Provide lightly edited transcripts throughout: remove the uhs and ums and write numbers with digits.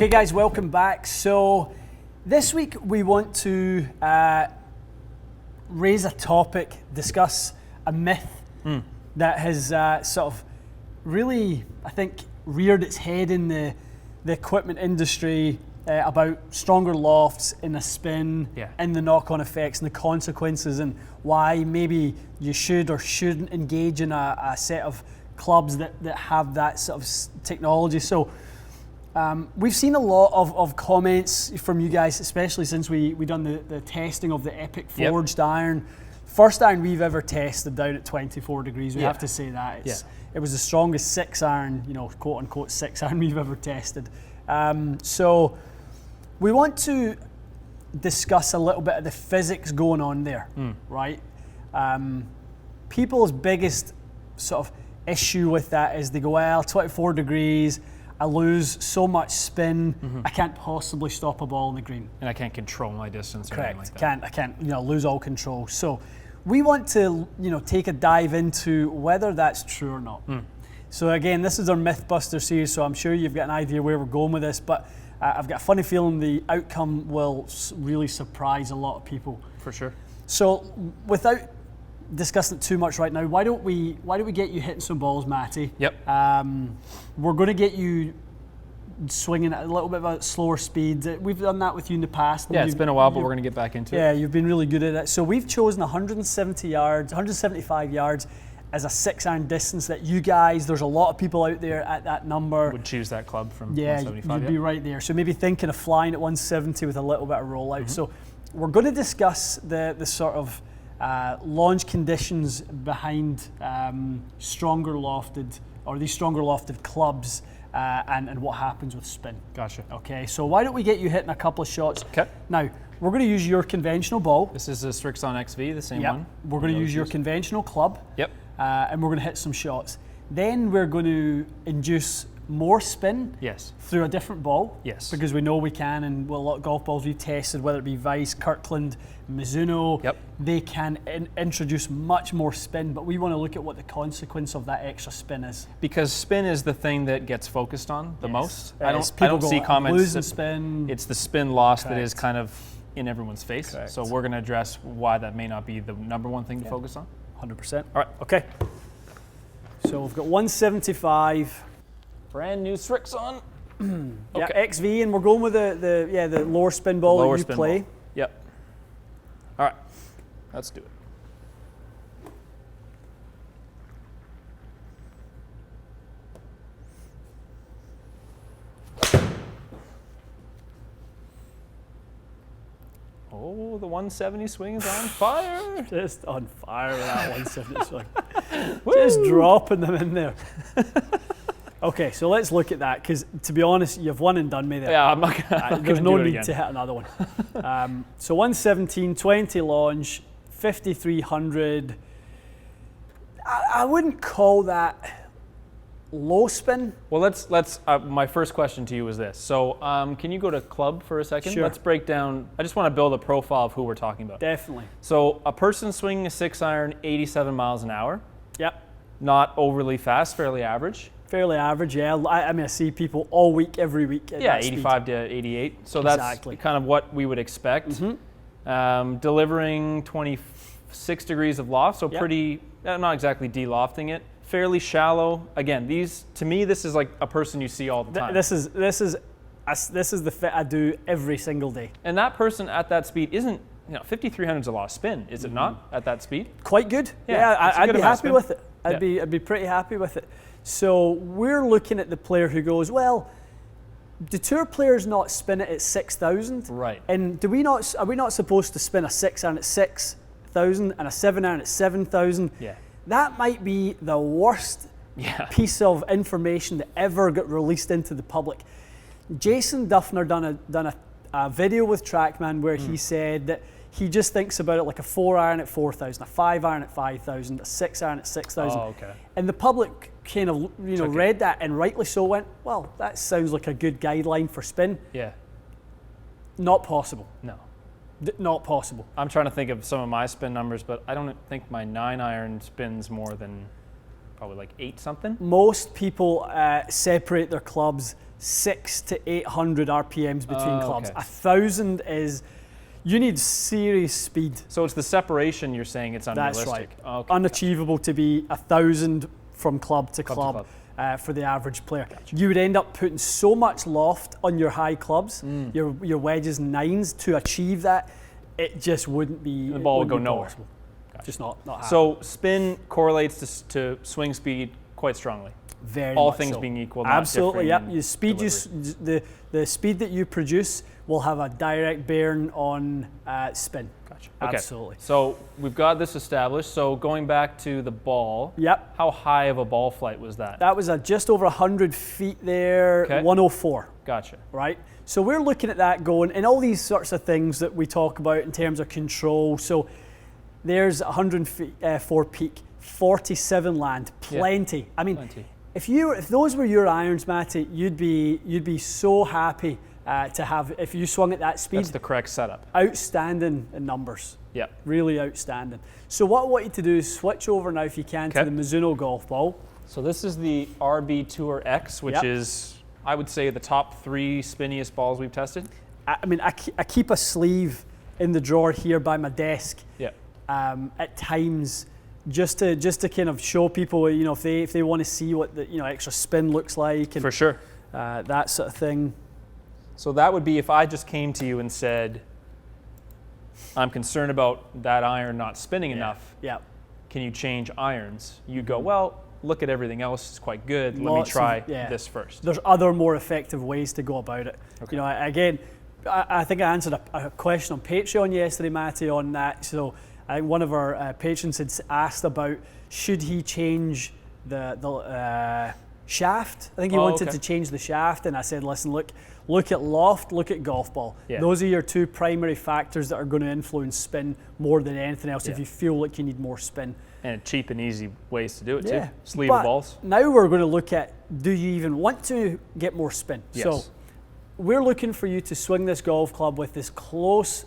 Okay guys, welcome back. So this week we want to raise a topic, discuss a myth that has sort of really, I think, reared its head in the equipment industry about stronger lofts in a spin, and the knock-on effects and the consequences, and why maybe you should or shouldn't engage in a set of clubs that have that sort of technology. So we've seen a lot of comments from you guys, especially since we done the testing of the Epic forged iron. First iron we've ever tested down at 24 degrees. We have to say that. It was the strongest 6 iron, quote unquote 6 iron we've ever tested. So we want to discuss a little bit of the physics going on there, right? People's biggest sort of issue with that is they go, well, 24 degrees, I lose so much spin, I can't possibly stop a ball in the green. And I can't control my distance or Correct. anything like that. I can't lose all control. So we want to take a dive into whether that's true or not. So again, this is our Mythbuster series, so I'm sure you've got an idea where we're going with this, but I've got a funny feeling the outcome will really surprise a lot of people. For sure. So without discussing it too much right now, why don't we get you hitting some balls, Matty? Yep. We're going to get you swinging at a little bit of a slower speed. We've done that with you in the past. Yeah, it's been a while, but we're going to get back into it. Yeah, you've been really good at it. So we've chosen 175 yards as a 6 iron distance that you guys, there's a lot of people out there at that number. Would choose that club from 175. Yeah, you'd be right there. So maybe thinking of flying at 170 with a little bit of rollout. So we're going to discuss the sort of launch conditions behind these stronger lofted clubs and what happens with spin. Gotcha. Okay, so why don't we get you hitting a couple of shots? Okay. Now, we're going to use your conventional ball. This is a Strixon XV, the same one. We're going to use your conventional club. Yep. And we're going to hit some shots. Then we're going to induce more spin through a different ball. Yes. Because we know we can, and a lot of golf balls we've tested, whether it be Vice, Kirkland, Mizuno, they can introduce much more spin, but we want to look at what the consequence of that extra spin is. Because spin is the thing that gets focused on the most. I don't see go, comments. Losing spin. It's the spin loss that is kind of in everyone's face. Correct. So we're going to address why that may not be the number one thing to focus on. 100%. All right, okay. So we've got 175. Brand new Strixon. Yeah, XV, and we're going with the lower spin ball that you play. Ball. Yep. All right, let's do it. Oh, the 170 swing is on fire. Just on fire with that 170 swing. Just dropping them in there. Okay, so let's look at that, because to be honest, you've one and done me there. Yeah, I'm not gonna there's no need to hit another one. So 117, 20 launch, 5,300. I wouldn't call that low spin. Well, let's. My first question to you is this. So, can you go to club for a second? Sure. Let's break down. I just want to build a profile of who we're talking about. Definitely. So, a person swinging a 6 iron, 87 miles an hour. Yep. Not overly fast, fairly average. Fairly average, yeah. I mean, I see people all week, every week. At that 85 speed. to 88. So that's kind of what we would expect. Delivering 26 degrees of loft, so pretty. Not exactly de-lofting it. Fairly shallow. Again, to me, this is like a person you see all the time. This is the fit I do every single day. And that person at that speed isn't. 5,300 is a lot of spin, is it not? At that speed. Quite good. Yeah, I'd be happy with it. I'd be pretty happy with it. So we're looking at the player who goes, well, do tour players not spin it at 6,000? Right. And are we not supposed to spin a 6 iron at 6,000 and a 7 iron at 7,000? Yeah. That might be the worst piece of information that ever got released into the public. Jason Duffner done a video with TrackMan where he said that he just thinks about it like a 4 iron at 4,000, a 5 iron at 5,000, a 6 iron at 6,000. Oh, okay. And the public kind of read that and rightly so went, well, that sounds like a good guideline for spin. Yeah. Not possible. No. Not possible. I'm trying to think of some of my spin numbers, but I don't think my 9 iron spins more than probably like 8 something. Most people separate their clubs 600 to 800 RPMs between clubs. Okay. 1,000 is, you need serious speed. So it's the separation you're saying it's unrealistic. That's right. Okay, Unachievable to be 1,000 from club to club. For the average player. Gotcha. You would end up putting so much loft on your high clubs, your wedges 9s, to achieve that, it just wouldn't be. The ball would go nowhere. Gotcha. Just not happening. So spin correlates to swing speed quite strongly. Very all much things so. being equal. Absolutely, not yep. The speed that you produce will have a direct bearing on spin. Gotcha. Okay. Absolutely. So we've got this established. So going back to the ball. Yep. How high of a ball flight was that? That was just over 100 feet there. Okay. 104. Gotcha. Right. So we're looking at that going, and all these sorts of things that we talk about in terms of control. So there's 104 peak, 47 land, plenty. Yeah, I mean, plenty. If those were your irons, Matty, you'd be so happy to have, if you swung at that speed. That's the correct setup. Outstanding in numbers. Yeah. Really outstanding. So what I want you to do is switch over now, if you can, to the Mizuno golf ball. So this is the RB Tour X, which is, I would say, the top 3 spinniest balls we've tested. I mean, I keep a sleeve in the drawer here by my desk. Yeah. At times, just to kind of show people, if they want to see what the extra spin looks like, and for sure, that sort of thing. So that would be if I just came to you and said, I'm concerned about that iron not spinning enough. Yeah. Can you change irons? You go, well, look at everything else, it's quite good. Let me try this first. There's other more effective ways to go about it. Okay. Again, I think I answered a question on Patreon yesterday, Matty, on that. So I think one of our patrons had asked about, should he change the shaft? I think he wanted to change the shaft, and I said, listen, look at loft, look at golf ball. Yeah. Those are your 2 primary factors that are going to influence spin more than anything else if you feel like you need more spin. And cheap and easy ways to do it too. Sleeve of balls. Now we're going to look at, do you even want to get more spin? Yes. So we're looking for you to swing this golf club with as close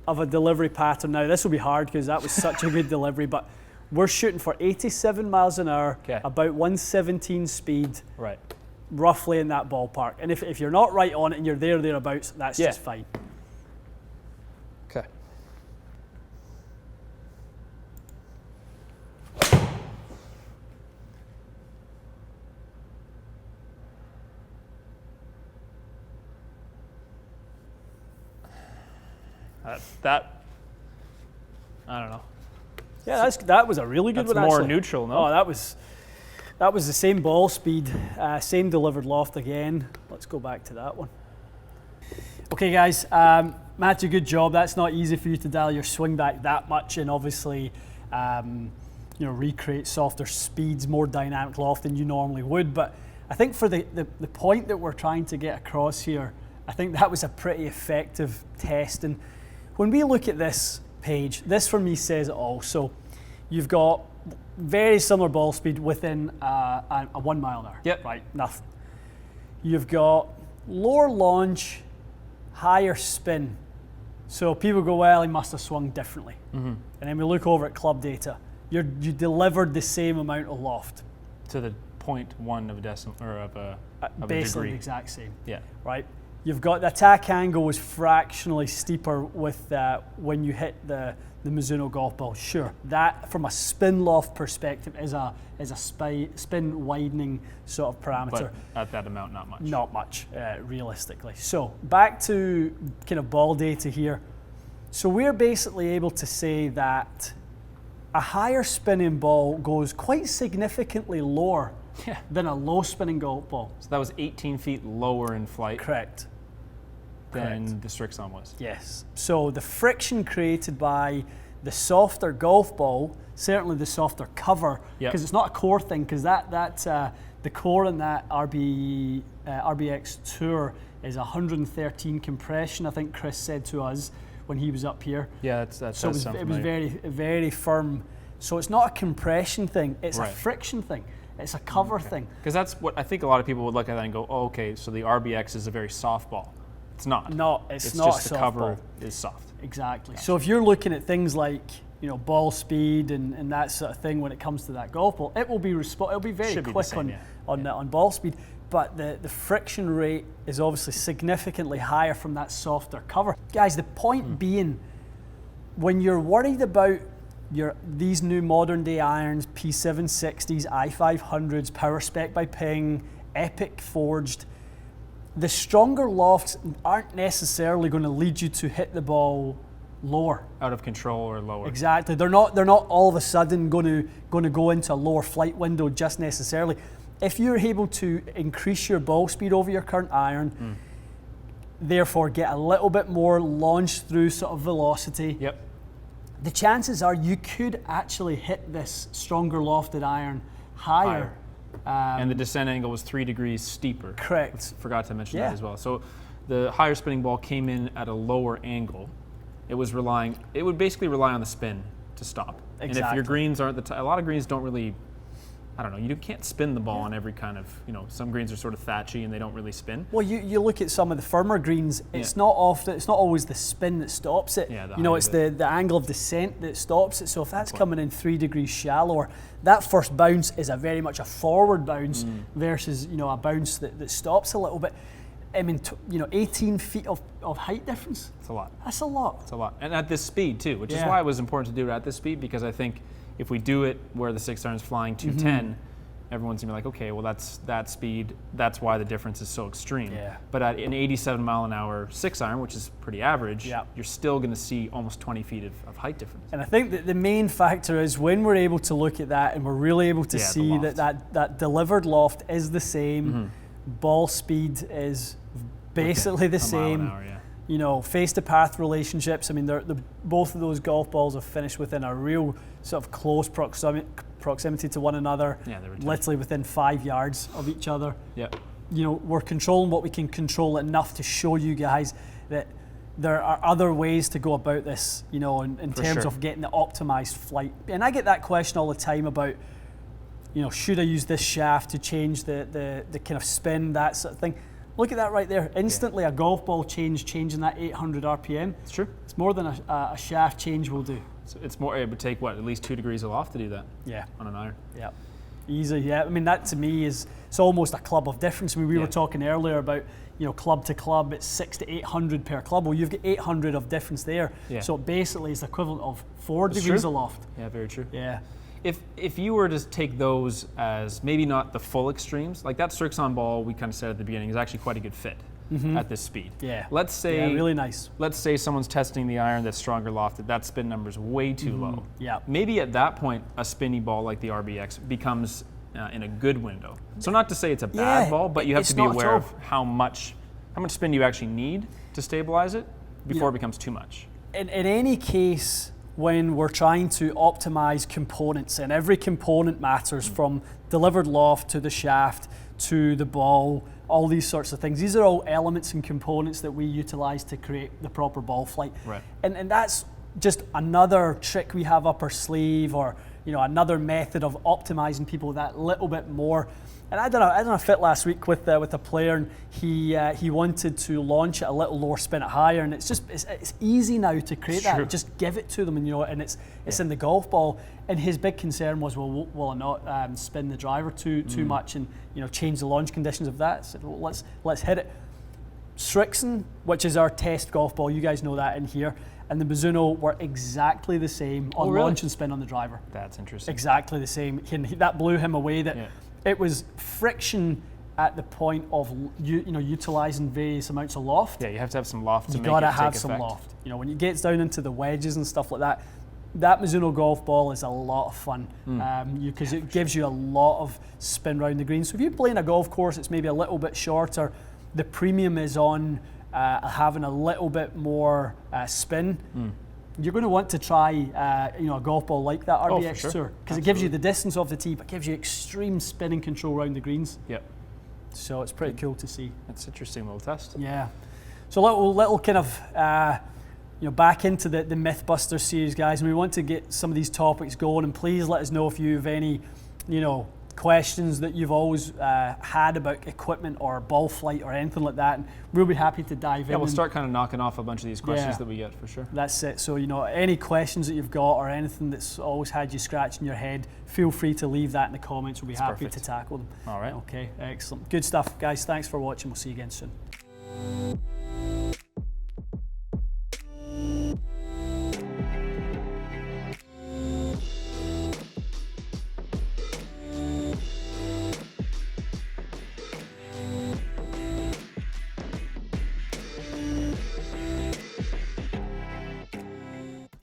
of a delivery pattern. Now this will be hard because that was such a good delivery, but we're shooting for 87 miles an hour, about 117 speed, right, roughly in that ballpark. And if you're not right on it and you're thereabouts, that's just fine. Okay. That I don't know. Yeah, that was a really good one. That's more actually. Neutral, no? Oh, that was the same ball speed, same delivered loft again. Let's go back to that one. Okay, guys, Matthew, good job. That's not easy for you to dial your swing back that much, and obviously, recreate softer speeds, more dynamic loft than you normally would. But I think for the point that we're trying to get across here, I think that was a pretty effective test. And when we look at this page, this for me says it all. So you've got very similar ball speed within a 1 mile an hour. Yep. Right, nothing. You've got lower launch, higher spin. So people go, well, he must have swung differently. Mm-hmm. And then we look over at club data. You delivered the same amount of loft. To the 0.1 of a decimal, or of a basically degree. the exact same. Yeah. Right. You've got the attack angle was fractionally steeper with when you hit the Mizuno golf ball. Sure, that from a spin loft perspective is a spin widening sort of parameter. But at that amount, not much. Not much, realistically. So back to kind of ball data here. So we're basically able to say that a higher spinning ball goes quite significantly lower than a low spinning golf ball. So that was 18 feet lower in flight. Correct. Than the Strixon was. Yes. So the friction created by the softer golf ball, certainly the softer cover, because it's not a core thing, because the core in that RBX Tour is 113 compression, I think Chris said to us when he was up here. Yeah, that so it was very, very firm. So it's not a compression thing, it's a friction thing. It's a cover thing. Because that's what I think a lot of people would look at that and go, oh, okay, so the RBX is a very soft ball. It's not. No, it's not just a the soft cover ball. is soft. Exactly. So if you're looking at things like ball speed and that sort of thing when it comes to that golf ball, it will be it'll be very quick on ball speed. But the friction rate is obviously significantly higher from that softer cover. Guys, the point being, when you're worried about these new modern day irons, P760s, i500s, Power Spec by Ping, Epic forged, the stronger lofts aren't necessarily going to lead you to hit the ball lower, out of control or lower. Exactly. They're not all of a sudden going to go into a lower flight window just necessarily. If you're able to increase your ball speed over your current iron, therefore get a little bit more launch through sort of velocity, the chances are you could actually hit this stronger lofted iron higher. And the descent angle was 3 degrees steeper. Correct. Forgot to mention that as well. So the higher spinning ball came in at a lower angle. It would basically rely on the spin to stop. Exactly. And if your greens aren't a lot of greens don't really, I don't know, you can't spin the ball on every kind of, some greens are sort of thatchy and they don't really spin. Well, you look at some of the firmer greens, it's not always the spin that stops it. It's the angle of descent that stops it. So if that's coming in 3 degrees shallower, that first bounce is a very much a forward bounce versus, a bounce that stops a little bit. I mean, 18 feet of height difference. It's a lot. That's a lot. It's a lot. And at this speed too, which is why it was important to do it at this speed, because I think if we do it where the 6 iron's flying 210, everyone's gonna be like, okay, well that speed, that's why the difference is so extreme. But at an 87 mile an hour 6 iron, which is pretty average, you're still gonna see almost 20 feet of height difference. And I think that the main factor is when we're able to look at that and we're really able to see that delivered loft is the same, ball speed is basically the same. Mile an hour, face to path relationships. I mean, both of those golf balls have finished within a real sort of close proximity to one another. They were literally within 5 yards of each other. We're controlling what we can control enough to show you guys that there are other ways to go about this. In terms of getting the optimized flight. And I get that question all the time about, should I use this shaft to change the kind of spin, that sort of thing. Look at that right there. Instantly a golf ball changing that 800 RPM. It's true. It's more than a shaft change will do. So it's more, it would take at least 2 degrees aloft to do that? On an iron. Easy, I mean, that to me it's almost a club of difference. I mean, we were talking earlier about, club to club, it's 600 to 800 per club. Well, you've got 800 of difference there. So it basically is the equivalent of 4 degrees aloft. Very true. If you were to take those as maybe not the full extremes, like that Strixon ball we kind of said at the beginning is actually quite a good fit at this speed. Let's say really nice. Let's say someone's testing the iron that's stronger lofted, that spin number's way too low. Maybe at that point a spinny ball like the RBX becomes in a good window. So not to say it's a bad ball, but you have to be aware of how much spin you actually need to stabilize it before it becomes too much. In any case, when we're trying to optimize components, and every component matters, from delivered loft to the shaft to the ball, all these sorts of things. These are all elements and components that we utilize to create the proper ball flight. And that's just another trick we have up our sleeve, or another method of optimizing people that little bit more. And I done a fit last week with a player, and he wanted to launch at a little lower, spin it higher, and it's easy now to create that. Just give it to them, and it's in the golf ball. And his big concern was, well, will I not spin the driver too much and change the launch conditions of that? I said, well, let's hit it. Strixon, which is our test golf ball, you guys know that in here, and the Mizuno were exactly the same on launch and spin on the driver. That's interesting. Exactly the same. That blew him away. It was friction at the point of utilizing various amounts of loft. You have to have some loft to make it take effect. You gotta have some effect. loft. When it gets down into the wedges and stuff like that, that Mizuno golf ball is a lot of fun because it gives you a lot of spin around the green. So if you're playing a golf course, it's maybe a little bit shorter. The premium is on having a little bit more spin. You're going to want to try a golf ball like that RBX Tour, because it gives you the distance off the tee, but gives you extreme spinning control around the greens. So it's pretty cool to see. That's an interesting little test. So little kind of back into the Mythbusters series, guys, and we want to get some of these topics going. And please let us know if you have any questions that you've always had about equipment or ball flight or anything like that, and we'll be happy to dive in. Yeah, we'll start kind of knocking off a bunch of these questions that we get, for sure. That's it. So, any questions that you've got or anything that's always had you scratching your head, feel free to leave that in the comments. We'll be happy to tackle them. All right. Okay, excellent. Good stuff, guys. Thanks for watching. We'll see you again soon.